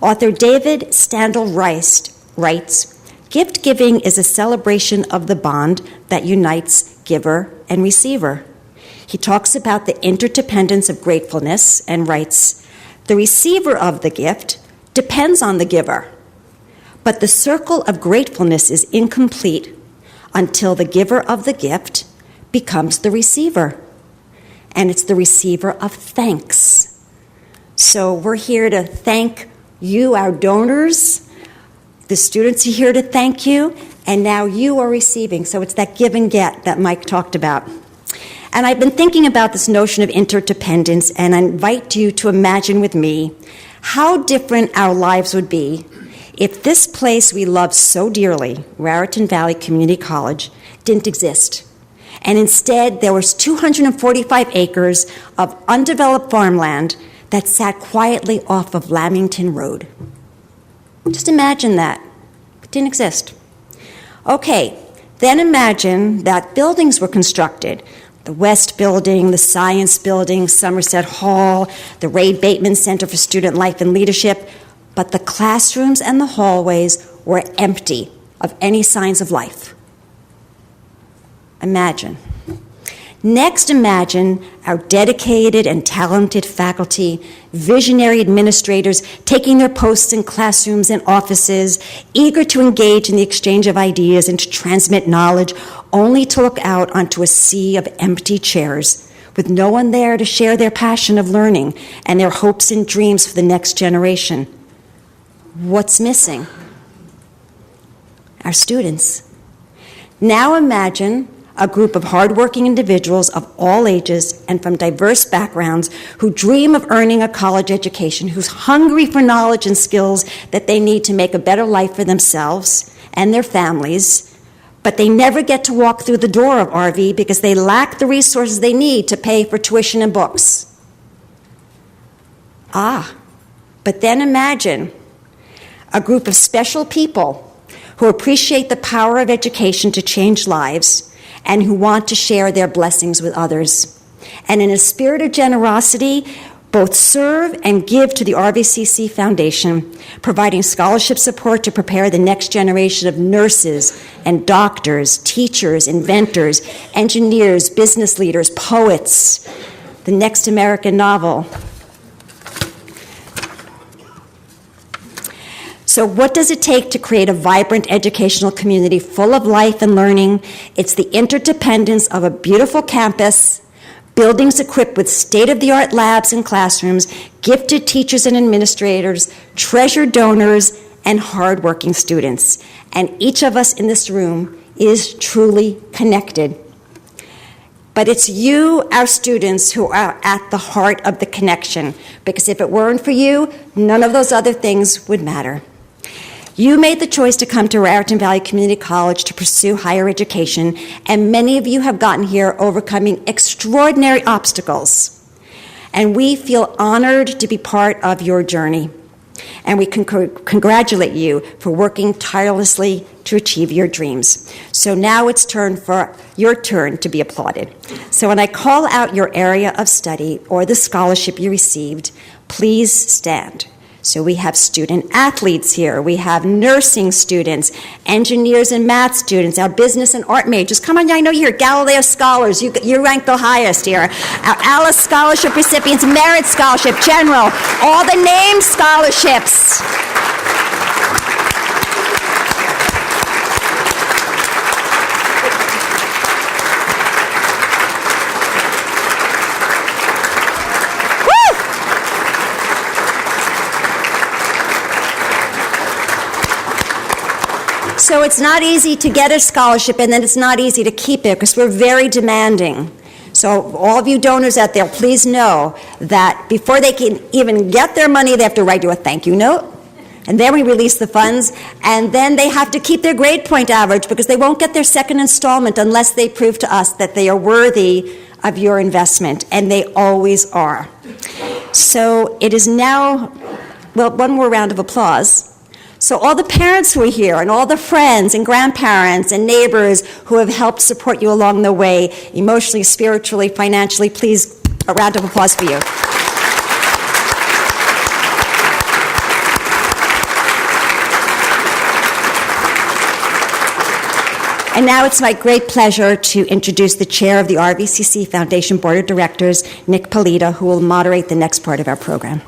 Author David Standel writes, "Gift giving is a celebration of the bond that unites giver and receiver." He talks about the interdependence of gratefulness and writes, "The receiver of the gift depends on the giver, but the circle of gratefulness is incomplete until the giver of the gift becomes the receiver, and it's the receiver of thanks." So we're here to thank you, our donors. The students are here to thank you, and now you are receiving. So it's that give and get that Mike talked about. And I've been thinking about this notion of interdependence, and I invite you to imagine with me how different our lives would be if this place we love so dearly, Raritan Valley Community College, didn't exist. And instead, there was 245 acres of undeveloped farmland that sat quietly off of Lamington Road. Just imagine that. It didn't exist. Okay, then imagine that buildings were constructed. The West Building, the Science Building, Somerset Hall, the Ray Bateman Center for Student Life and Leadership, but the classrooms and the hallways were empty of any signs of life. Imagine. Next, imagine our dedicated and talented faculty, visionary administrators taking their posts in classrooms and offices, eager to engage in the exchange of ideas and to transmit knowledge, only to look out onto a sea of empty chairs with no one there to share their passion of learning and their hopes and dreams for the next generation. What's missing? Our students. Now imagine a group of hardworking individuals of all ages and from diverse backgrounds who dream of earning a college education, who's hungry for knowledge and skills that they need to make a better life for themselves and their families, but they never get to walk through the door of RV because they lack the resources they need to pay for tuition and books. But then imagine a group of special people who appreciate the power of education to change lives and who want to share their blessings with others. And in a spirit of generosity, both serve and give to the RVCC Foundation, providing scholarship support to prepare the next generation of nurses and doctors, teachers, inventors, engineers, business leaders, poets, the next American novel. So what does it take to create a vibrant educational community full of life and learning? It's the interdependence of a beautiful campus, buildings equipped with state-of-the-art labs and classrooms, gifted teachers and administrators, treasured donors, and hardworking students. And each of us in this room is truly connected. But it's you, our students, who are at the heart of the connection, because if it weren't for you, none of those other things would matter. You made the choice to come to Raritan Valley Community College to pursue higher education, and many of you have gotten here overcoming extraordinary obstacles. And we feel honored to be part of your journey. And we congratulate you for working tirelessly to achieve your dreams. So now it's your turn to be applauded. So when I call out your area of study or the scholarship you received, please stand. So we have student athletes here, we have nursing students, engineers and math students, our business and art majors. Come on, I know you're here, Galileo scholars, you rank the highest here. Our Alice Scholarship recipients, Merit Scholarship, General, all the named scholarships. So it's not easy to get a scholarship, and then it's not easy to keep it because we're very demanding. So all of you donors out there, please know that before they can even get their money, they have to write you a thank you note, and then we release the funds, and then they have to keep their grade point average because they won't get their second installment unless they prove to us that they are worthy of your investment, and they always are. So it is now, well, one more round of applause. So all the parents who are here and all the friends and grandparents and neighbors who have helped support you along the way, emotionally, spiritually, financially, please, a round of applause for you. And now it's my great pleasure to introduce the chair of the RVCC Foundation Board of Directors, Nick Polita, who will moderate the next part of our program.